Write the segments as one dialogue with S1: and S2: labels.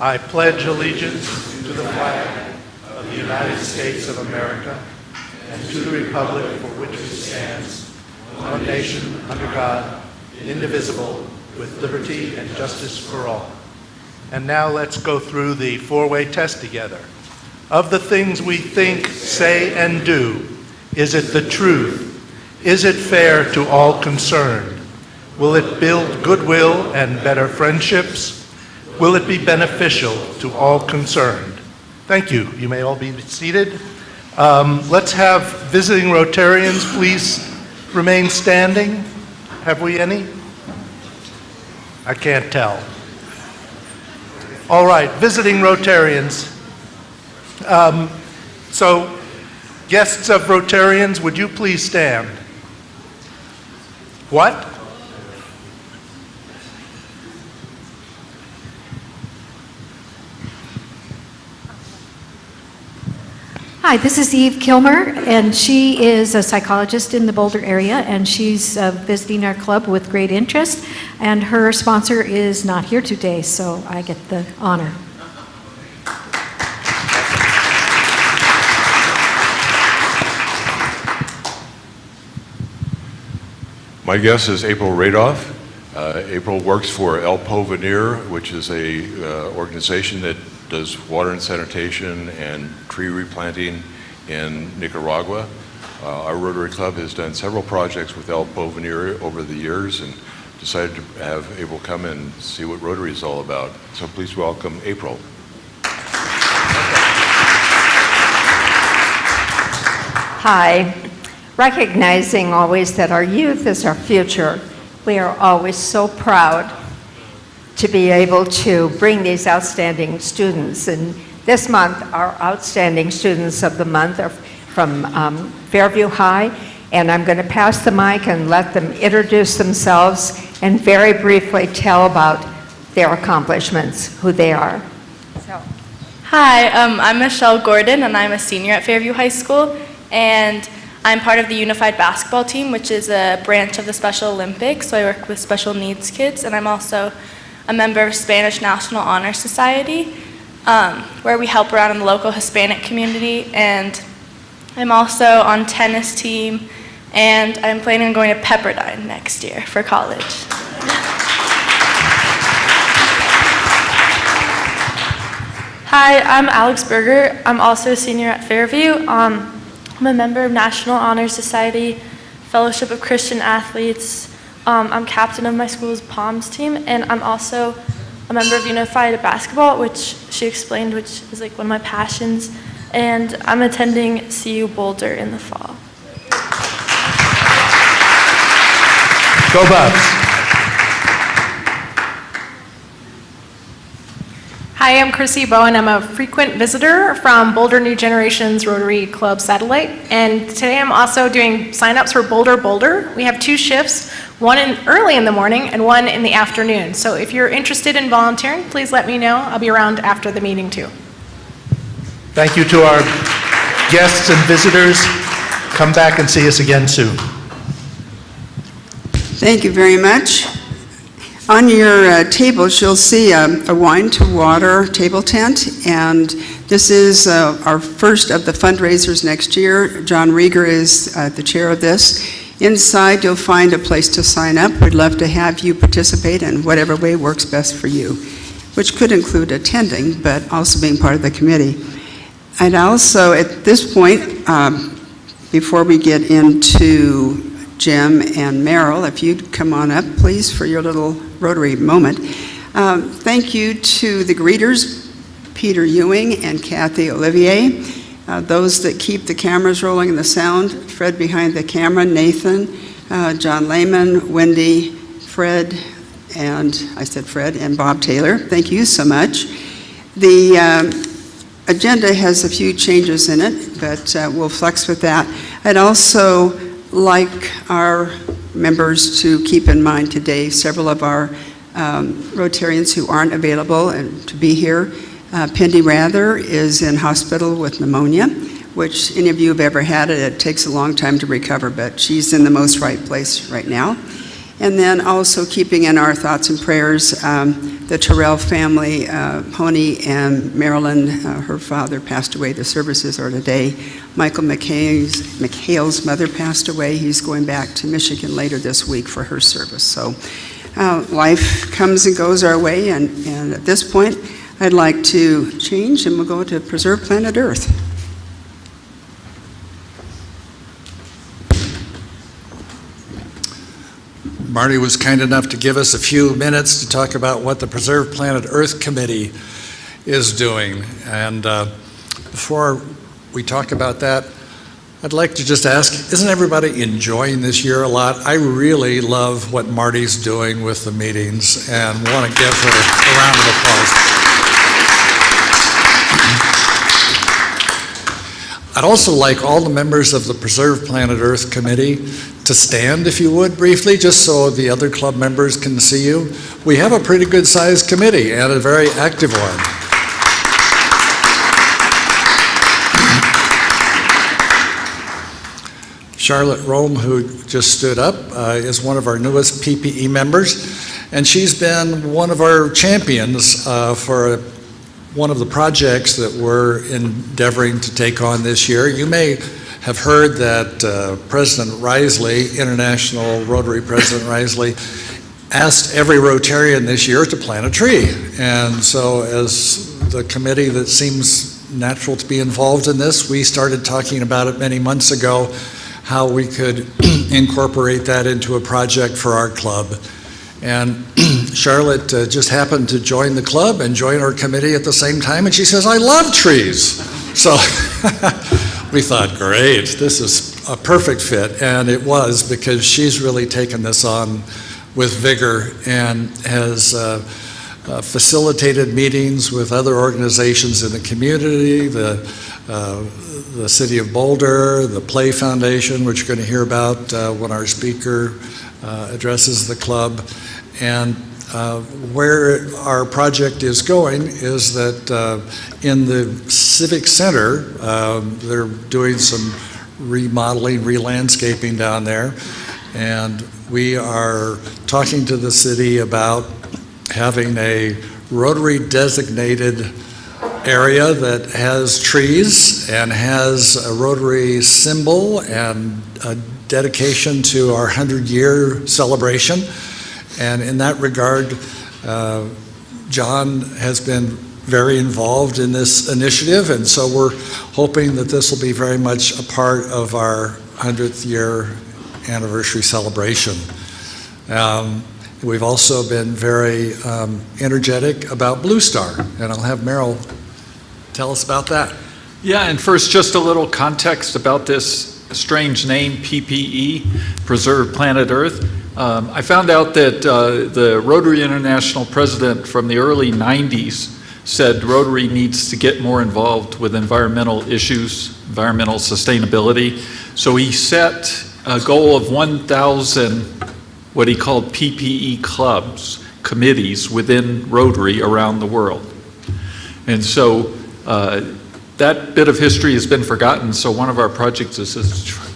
S1: I pledge allegiance to the flag of the United States of America and to the republic for which it stands, one nation under God, indivisible, with liberty and justice for all. And now let's go through the four-way test together. Of the things we think, say, and do, is it the truth? Is it fair to all concerned? Will it build goodwill and better friendships? Will it be beneficial to all concerned? Thank you. You may all be seated. Let's have visiting Rotarians please remain standing. Have we any? I can't tell. All right, visiting Rotarians. So, guests of Rotarians, would you please stand? What?
S2: Hi, this is Eve Kilmer, and she is a psychologist in the Boulder area, and she's visiting our club with great interest, and her sponsor is not here today, so I get the honor.
S3: My guest is April Radoff. April works for El Porvenir, which is a organization that does water and sanitation and tree replanting in Nicaragua. Our Rotary Club has done several projects with El Porvenir over the years and decided to have April come and see what Rotary is all about. So please welcome April.
S4: Hi. Recognizing always that our youth is our future, we are always so proud to be able to bring these outstanding students. And this month, our outstanding students of the month are from Fairview High, and I'm going to pass the mic and let them introduce themselves and very briefly tell about their accomplishments, who they are.
S5: Hi, I'm Michelle Gordon, and I'm a senior at Fairview High School, and I'm part of the Unified Basketball Team, which is a branch of the Special Olympics, so I work with special needs kids, and I'm also a member of Spanish National Honor Society, where we help around in the local Hispanic community, and I'm also on tennis team, and I'm planning on going to Pepperdine next year for college.
S6: Hi, I'm Alex Berger. I'm also a senior at Fairview. I'm a member of National Honor Society, Fellowship of Christian Athletes. I'm captain of my school's POMS team, and I'm also a member of Unified Basketball, which she explained, which is like one of my passions. And I'm attending CU Boulder in the fall.
S1: Go Bucks.
S7: Hi, I'm Chrissy Bowen. I'm a frequent visitor from Boulder New Generation's Rotary Club Satellite, and today I'm also doing sign-ups for Boulder. We have two shifts, one early in the morning and one in the afternoon. So if you're interested in volunteering, please let me know. I'll be around after the meeting too.
S1: Thank you to our guests and visitors. Come back and see us again soon.
S8: Thank you very much. On your tables, you'll see a wine to water table tent, and this is our first of the fundraisers next year. John Rieger is the chair of this. Inside, you'll find a place to sign up. We'd love to have you participate in whatever way works best for you, which could include attending, but also being part of the committee. I'd also, at this point, before we get into Jim and Merrill, if you'd come on up, please, for your little Rotary moment. Thank you to the greeters, Peter Ewing and Kathy Olivier, those that keep the cameras rolling and the sound, Fred behind the camera, Nathan, John Lehman, Wendy, Fred, and I said Fred, and Bob Taylor. Thank you so much. The agenda has a few changes in it, but we'll flex with that. I'd also like our members to keep in mind today several of our Rotarians who aren't available and to be here. Pendy Rather is in hospital with pneumonia, which any of you have ever had it. It takes a long time to recover, but she's in the most right place right now. And then also keeping in our thoughts and prayers the Terrell family, Pony and Marilyn, her father passed away. The services are today. Michael McHale's mother passed away. He's going back to Michigan later this week for her service. So life comes and goes our way, and at this point, I'd like to change, and we'll go to Preserve Planet Earth.
S9: Marty was kind enough to give us a few minutes to talk about what the Preserve Planet Earth Committee is doing. And before we talk about that, I'd like to just ask, isn't everybody enjoying this year a lot? I really love what Marty's doing with the meetings and want to give her a round of applause. I'd also like all the members of the Preserve Planet Earth Committee to stand, if you would, briefly, just so the other club members can see you. We have a pretty good-sized committee and a very active one. Charlotte Rome, who just stood up, is one of our newest PPE members, and she's been one of our champions for one of the projects that we're endeavoring to take on this year. You may have heard that President Risley, International Rotary President Risley, asked every Rotarian this year to plant a tree. And so as the committee that seems natural to be involved in this, we started talking about it many months ago, how we could incorporate that into a project for our club. And Charlotte just happened to join the club and join our committee at the same time, and she says, I love trees. So we thought, great, this is a perfect fit, and it was, because she's really taken this on with vigor and has facilitated meetings with other organizations in the community, the City of Boulder, the Play Foundation, which you're going to hear about when our speaker addresses the club. And where our project is going is that in the Civic Center, they're doing some remodeling, re-landscaping down there. And we are talking to the city about having a Rotary designated area that has trees and has a Rotary symbol and a dedication to our 100-year celebration. And in that regard, John has been very involved in this initiative, and so we're hoping that this will be very much a part of our 100th year anniversary celebration. We've also been very energetic about Blue Star, and I'll have Merrill tell us about that.
S10: Yeah, and first, just a little context about this strange name, PPE, Preserve Planet Earth. I found out that the Rotary International president from the early 90s said Rotary needs to get more involved with environmental issues, environmental sustainability. So he set a goal of 1,000, what he called PPE clubs, committees within Rotary around the world. And so that bit of history has been forgotten, so one of our projects is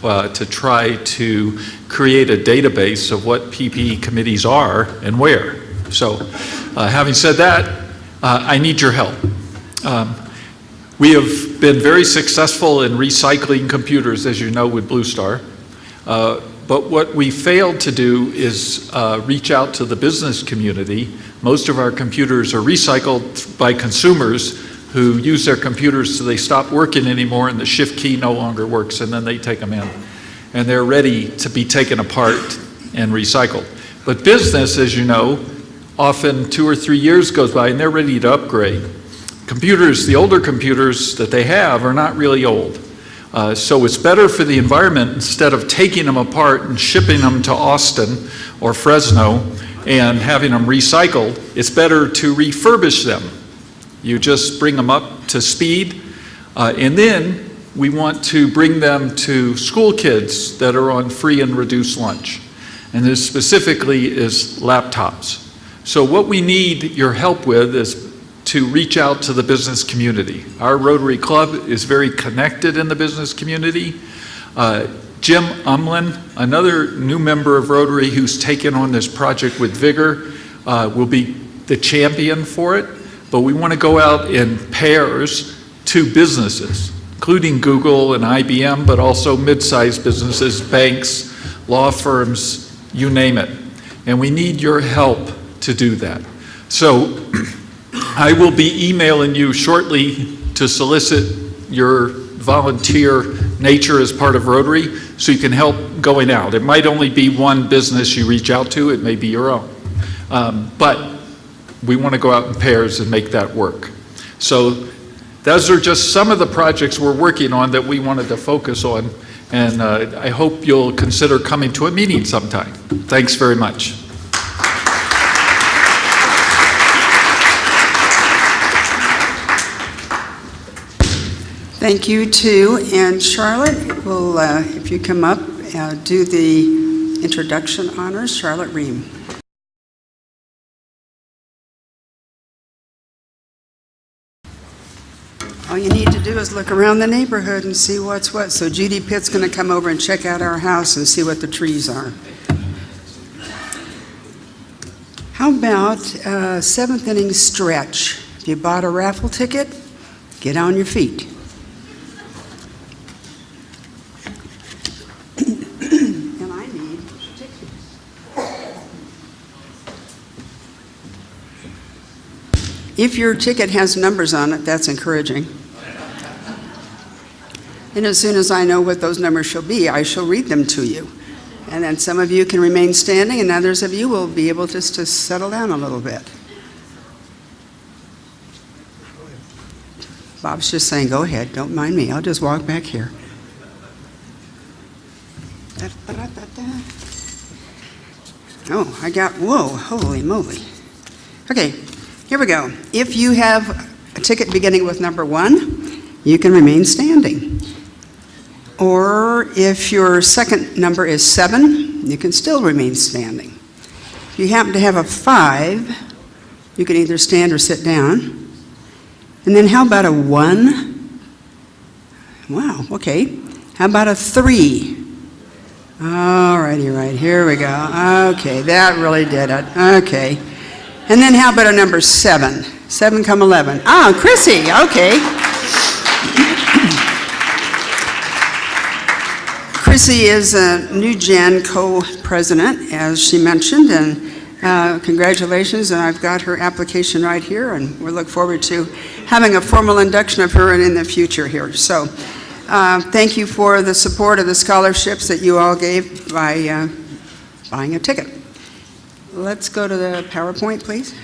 S10: to try to create a database of what PPE committees are and where. So having said that, I need your help. We have been very successful in recycling computers, as you know, with Blue Star. But what we failed to do is reach out to the business community. Most of our computers are recycled by consumers who use their computers so they stop working anymore and the shift key no longer works, and then they take them in. And they're ready to be taken apart and recycled. But business, as you know, often 2 or 3 years goes by and they're ready to upgrade. Computers, the older computers that they have are not really old. So it's better for the environment, instead of taking them apart and shipping them to Austin or Fresno and having them recycled, it's better to refurbish them. You just bring them up to speed, and then we want to bring them to school kids that are on free and reduced lunch. And this specifically is laptops. So what we need your help with is to reach out to the business community. Our Rotary Club is very connected in the business community. Jim Umlin, another new member of Rotary who's taken on this project with vigor, will be the champion for it. But we want to go out in pairs to businesses, including Google and IBM, but also mid-sized businesses, banks, law firms, you name it. And we need your help to do that. So I will be emailing you shortly to solicit your volunteer nature as part of Rotary so you can help going out. It might only be one business you reach out to, it may be your own. But we want to go out in pairs and make that work. So those are just some of the projects we're working on that we wanted to focus on, and I hope you'll consider coming to a meeting sometime. Thanks very much.
S8: Thank you too. And Charlotte will, if you come up, do the introduction honors. Charlotte Ream. All you need to do is look around the neighborhood and see what's what. So Judy Pitt's going to come over and check out our house and see what the trees are. How about a seventh inning stretch? If you bought a raffle ticket, get on your feet. And I need tickets. If your ticket has numbers on it, that's encouraging. And as soon as I know what those numbers shall be, I shall read them to you. And then some of you can remain standing, and others of you will be able just to settle down a little bit. Bob's just saying, go ahead, don't mind me. I'll just walk back here. Oh, whoa, holy moly. Okay, here we go. If you have a ticket beginning with number 1, you can remain standing. Or if your second number is 7, you can still remain standing. If you happen to have a 5, you can either stand or sit down. And then how about a 1? Wow, okay. How about a 3? All righty, right, here we go. Okay, that really did it. Okay. And then how about a number 7? 7 come 11. Ah, Chrissy, okay. Chrissy is a New Gen co-president, as she mentioned, and congratulations, and I've got her application right here, and we look forward to having a formal induction of her in the future here. So thank you for the support of the scholarships that you all gave by buying a ticket. Let's go to the PowerPoint, please.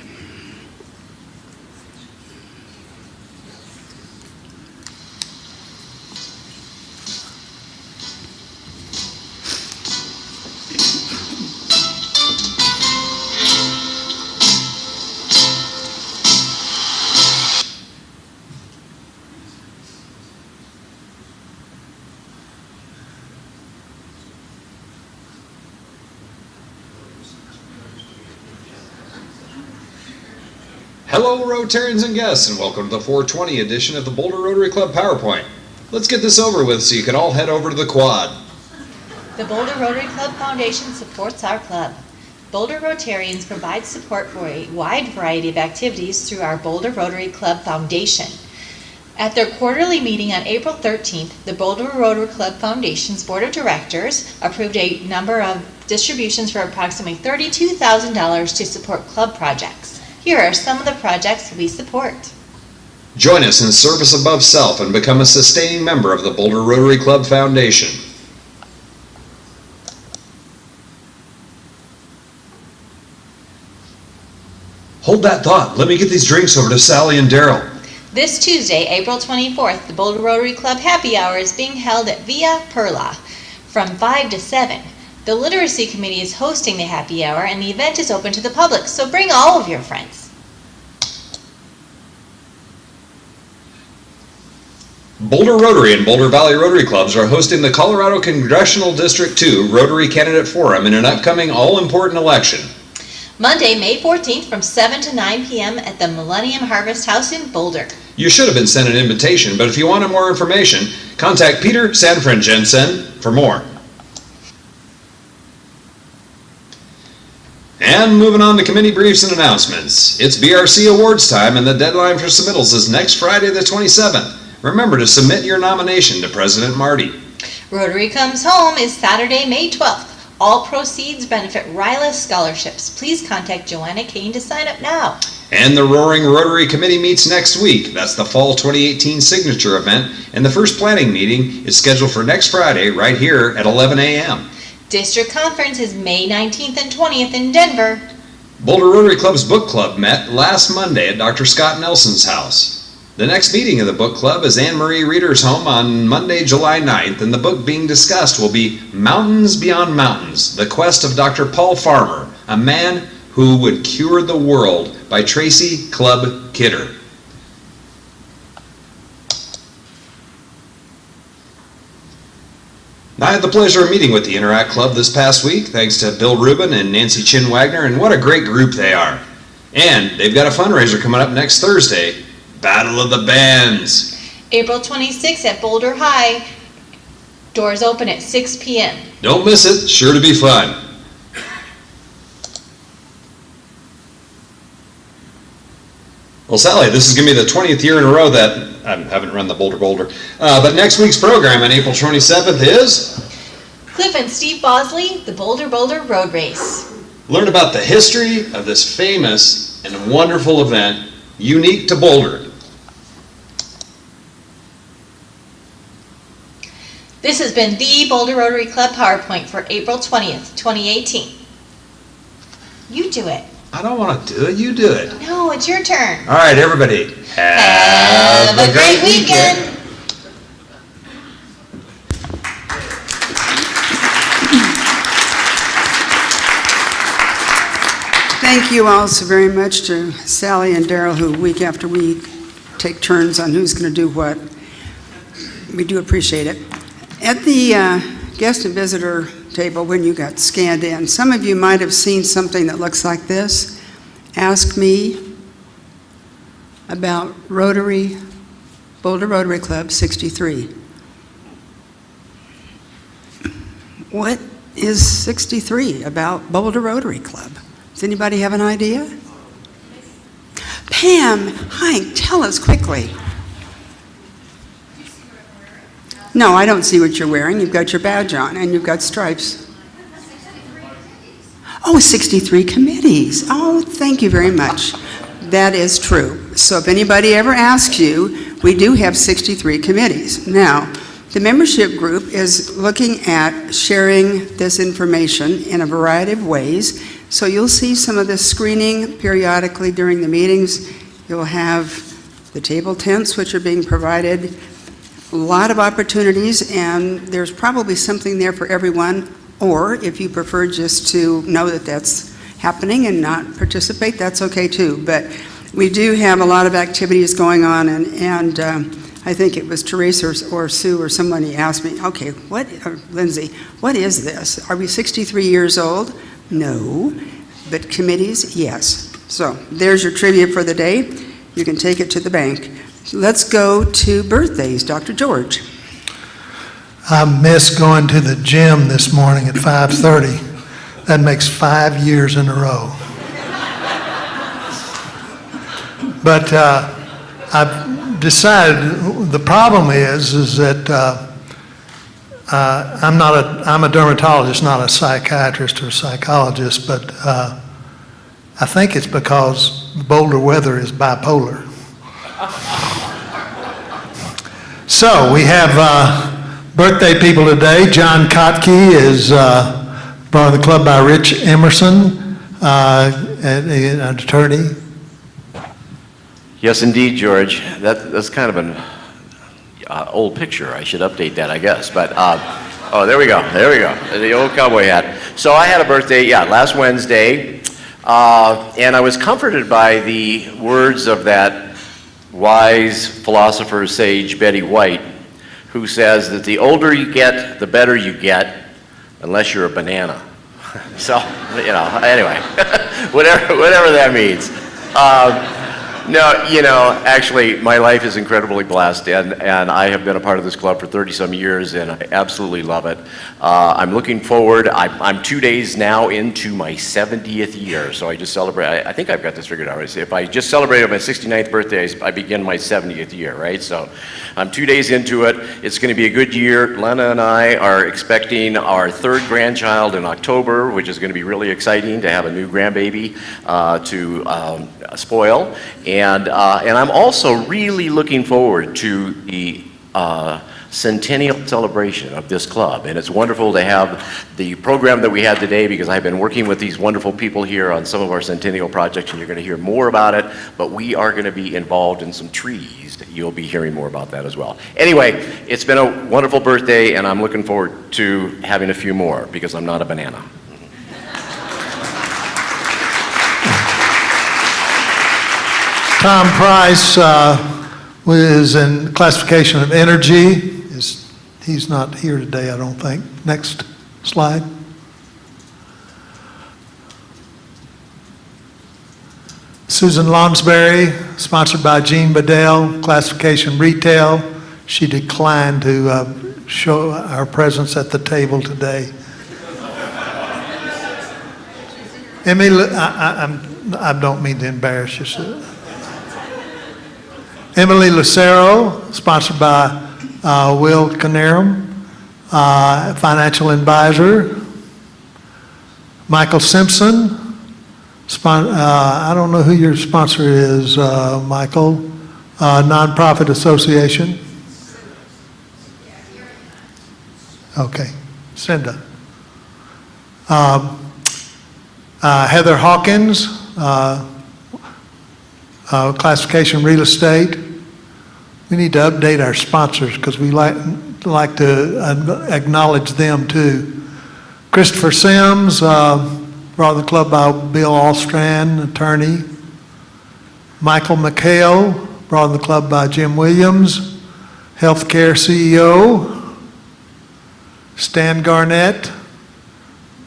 S11: Hello Rotarians and guests, and welcome to the 420 edition of the Boulder Rotary Club PowerPoint. Let's get this over with so you can all head over to the quad.
S12: The Boulder Rotary Club Foundation supports our club. Boulder Rotarians provide support for a wide variety of activities through our Boulder Rotary Club Foundation. At their quarterly meeting on April 13th, the Boulder Rotary Club Foundation's Board of Directors approved a number of distributions for approximately $32,000 to support club projects. Here are some of the projects we support.
S11: Join us in service above self and become a sustaining member of the Boulder Rotary Club Foundation. Hold that thought. Let me get these drinks over to Sally and Daryl.
S12: This Tuesday, April 24th, the Boulder Rotary Club Happy Hour is being held at Via Perla from 5 to 7. The Literacy Committee is hosting the happy hour, and the event is open to the public, so bring all of your friends.
S11: Boulder Rotary and Boulder Valley Rotary Clubs are hosting the Colorado Congressional District 2 Rotary Candidate Forum in an upcoming all-important election.
S12: Monday, May 14th from 7 to 9 p.m. at the Millennium Harvest House in Boulder.
S11: You should have been sent an invitation, but if you want more information, contact Peter Sanfrangensen for more. And moving on to committee briefs and announcements. It's BRC Awards time, and the deadline for submittals is next Friday the 27th. Remember to submit your nomination to President Marty.
S12: Rotary Comes Home is Saturday, May 12th. All proceeds benefit RILA scholarships. Please contact Joanna Kane to sign up now.
S11: And the Roaring Rotary Committee meets next week. That's the Fall 2018 Signature event, and the first planning meeting is scheduled for next Friday right here at 11 a.m.
S12: District Conference is May 19th and 20th in Denver.
S11: Boulder Rotary Club's book club met last Monday at Dr. Scott Nelson's house. The next meeting of the book club is Anne Marie Reeder's home on Monday, July 9th, and the book being discussed will be Mountains Beyond Mountains, The Quest of Dr. Paul Farmer, a man who would cure the world, by Tracy Clubb Kidder. I had the pleasure of meeting with the Interact Club this past week, thanks to Bill Rubin and Nancy Chin Wagner, and what a great group they are. And they've got a fundraiser coming up next Thursday, Battle of the Bands.
S12: April 26th at Boulder High. Doors open at 6 p.m.
S11: Don't miss it, sure to be fun. Well, Sally, this is going to be the 20th year in a row that I haven't run the Boulder. But next week's program on April 27th is
S12: Cliff and Steve Bosley, the Boulder Road Race.
S11: Learn about the history of this famous and wonderful event, unique to Boulder.
S12: This has been the Boulder Rotary Club PowerPoint for April 20th, 2018. You do it.
S11: I don't want to do it, you do it.
S12: No, it's your turn.
S11: All right, everybody.
S12: Have a great weekend.
S8: Thank you all so very much to Sally and Daryl, who week after week take turns on who's going to do what. We do appreciate it. At the guest and visitor table, when you got scanned in, some of you might have seen something that looks like this. Ask me about Boulder Rotary Club 63. What is 63 about Boulder Rotary Club? Does anybody have an idea? Pam, hi, tell us quickly. No, I don't see what you're wearing. You've got your badge on and you've got stripes. Oh, 63 committees. Oh, thank you very much. That is true. So if anybody ever asks you, we do have 63 committees. Now, the membership group is looking at sharing this information in a variety of ways. So you'll see some of this screening periodically during the meetings. You'll have the table tents, which are being provided. A lot of opportunities, and there's probably something there for everyone. Or if you prefer just to know that that's happening and not participate, that's okay too. But we do have a lot of activities going on, and I think it was Teresa or Sue or somebody asked me, okay, Lindsay, what is this? Are we 63 years old? No, but committees, yes. So there's your trivia for the day. You can take it to the bank. Let's go to birthdays. Dr. George.
S1: I missed going to the gym this morning at 5:30. That makes 5 years in a row. But I've decided the problem is that I'm a dermatologist, not a psychiatrist or psychologist, but I think it's because the Boulder weather is bipolar. So we have birthday people today. John Kotke is brought to the club by Rich Emerson, an attorney.
S13: Yes, indeed, George. That's kind of an old picture. I should update that, I guess. But oh, there we go. The old cowboy hat. So I had a birthday, last Wednesday, and I was comforted by the words of that wise philosopher sage Betty White, who says that the older you get, the better you get, unless you're a banana. So, anyway, whatever that means. No, you know, actually, my life is incredibly blessed, and I have been a part of this club for 30-some years, and I absolutely love it. I'm looking forward. I'm 2 days now into my 70th year, so I just celebrate. I think I've got this figured out. If I just celebrated my 69th birthday, I begin my 70th year, right? So I'm 2 days into it. It's going to be a good year. Lena and I are expecting our third grandchild in October, which is going to be really exciting to have a new grandbaby to spoil. And I'm also really looking forward to the centennial celebration of this club. And it's wonderful to have the program that we had today, because I've been working with these wonderful people here on some of our centennial projects, and you're going to hear more about it. But we are going to be involved in some trees. You'll be hearing more about that as well. Anyway, it's been a wonderful birthday, and I'm looking forward to having a few more, because I'm not a banana.
S1: Tom Price was in classification of energy. He's not here today, I don't think. Next slide. Susan Lonsberry, sponsored by Jean Bedell, classification retail. She declined to show our presence at the table today. Emily, I don't mean to embarrass you. Emily Lucero, sponsored by Will Canarum, financial advisor. Michael Simpson, I don't know who your sponsor is, Michael, nonprofit association. Okay, Cinda. Heather Hawkins, classification real estate. We need to update our sponsors, because we like to acknowledge them too. Christopher Sims, brought to the club by Bill Allstrand, attorney. Michael McHale, brought to the club by Jim Williams, healthcare CEO. Stan Garnett,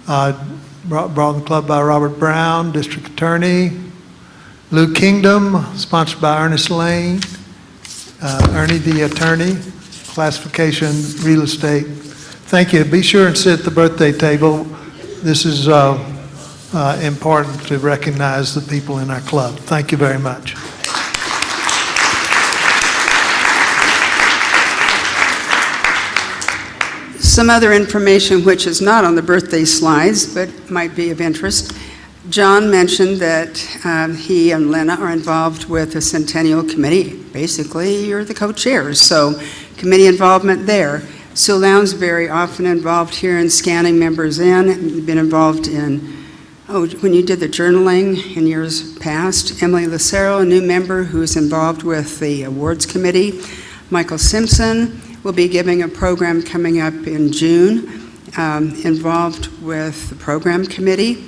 S1: brought to the club by Robert Brown, district attorney. Lou Kingdom, sponsored by Ernest Lane, Ernie the attorney, classification real estate. Thank you. Be sure and sit at the birthday table. This is important to recognize the people in our club. Thank you very much.
S8: Some other information which is not on the birthday slides, but might be of interest. John mentioned that he and Lena are involved with the Centennial Committee. Basically, you're the co-chairs, so committee involvement there. Sue Lounsbury, often involved here in scanning members in, been involved in, when you did the journaling in years past. Emily Lucero, a new member who's involved with the awards committee. Michael Simpson will be giving a program coming up in June, involved with the program committee.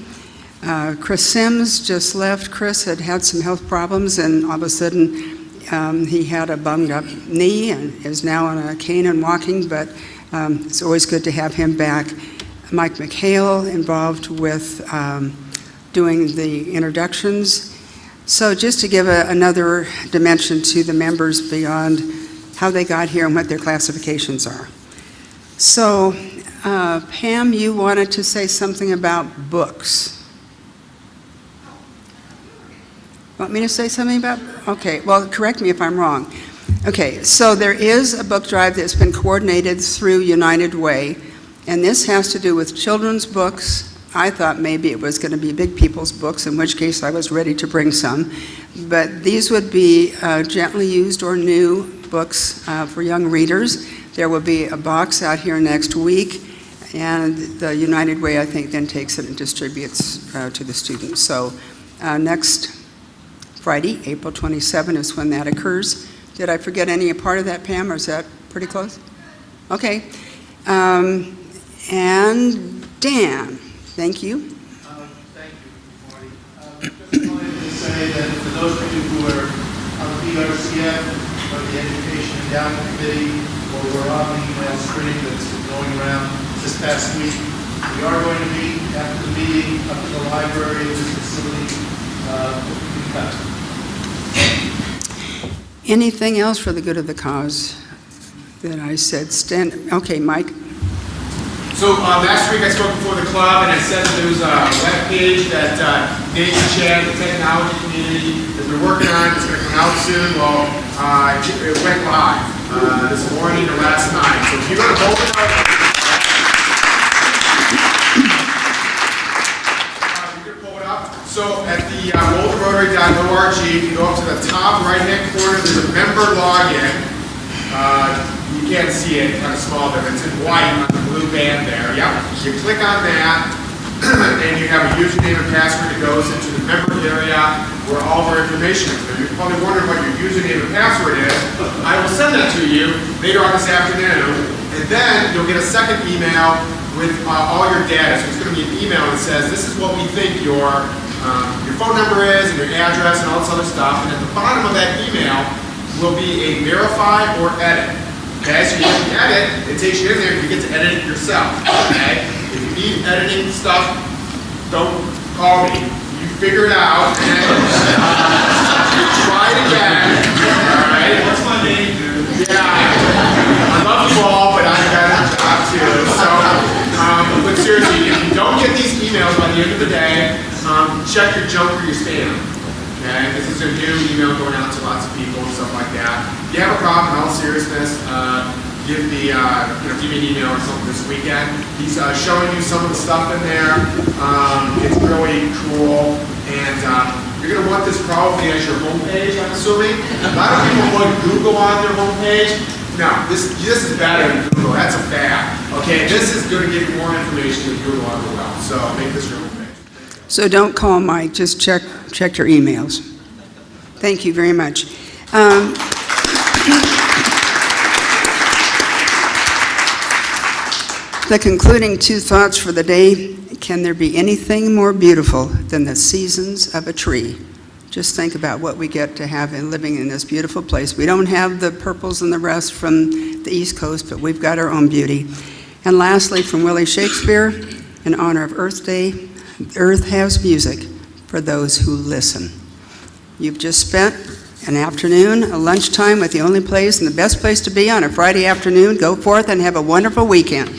S8: Chris Sims just left. Chris had some health problems, and all of a sudden he had a bunged up knee and is now on a cane and walking, but it's always good to have him back. Mike McHale involved with doing the introductions. So just to give another dimension to the members beyond how they got here and what their classifications are. So Pam, you wanted to say something about books. Want me to say something about? Okay, well, correct me if I'm wrong. Okay, so there is a book drive that's been coordinated through United Way, and this has to do with children's books. I thought maybe it was going to be big people's books, in which case I was ready to bring some. But these would be gently used or new books for young readers. There will be a box out here next week, and the United Way, I think, then takes it and distributes to the students. So next Friday, April 27 is when that occurs. Did I forget any part of that, Pam, or is that pretty close? Okay. And Dan, thank you.
S1: Thank you, Marty. Just wanted to say that for those of you who are on the BRCF or the Education Endowment Committee, or were on the email stream that's been going around this past week, we are going to meet after the meeting up at the library of this facility.
S8: Anything else for the good of the cause that I said? Okay, Mike.
S14: So last week I spoke before the club and I said that there was a web page that Nate and Chad, the technology community, has been working on. It's going to come out soon. Well, it went live this morning or last night. So if you go to Boulder, so at the boulderrotary.org, if you go up to the top right-hand corner, there's a member login. You can't see it, kind of small there, it's in white on the blue band there. Yep. You click on that, and you have a username and password that goes into the member area where all of our information is. Now, you're probably wondering what your username and password is. I will send that to you later on this afternoon, and then you'll get a second email with all your data. So it's going to be an email that says, this is what we think your phone number is, and your address, and all this other stuff. And at the bottom of that email will be a verify or edit. Okay, so you can edit, it takes you in there, you get to edit it yourself. Okay? If you need editing stuff, don't call me. You figure it out, and try it again. Alright? What's my name, dude? Yeah. I love you all, but I've got a job too. So, but seriously, if you don't get these emails by the end of the day, check your junk or your spam. Okay? This is a new email going out to lots of people and stuff like that. If you have a problem, in all seriousness, give me an email or something this weekend. He's showing you some of the stuff in there. It's really cool, and you're going to want this probably as your homepage, I'm assuming. A lot of people put Google on their homepage. No, this is better than Google. That's a fact. Okay, this is going to give you more information than Google ever will. So make this your homepage.
S8: So don't call Mike, just check your emails. Thank you very much. The concluding two thoughts for the day: can there be anything more beautiful than the seasons of a tree? Just think about what we get to have in living in this beautiful place. We don't have the purples and the rest from the East Coast, but we've got our own beauty. And lastly, from Willie Shakespeare, in honor of Earth Day, Earth has music for those who listen. You've just spent an afternoon, a lunchtime with the only place and the best place to be on a Friday afternoon. Go forth and have a wonderful weekend.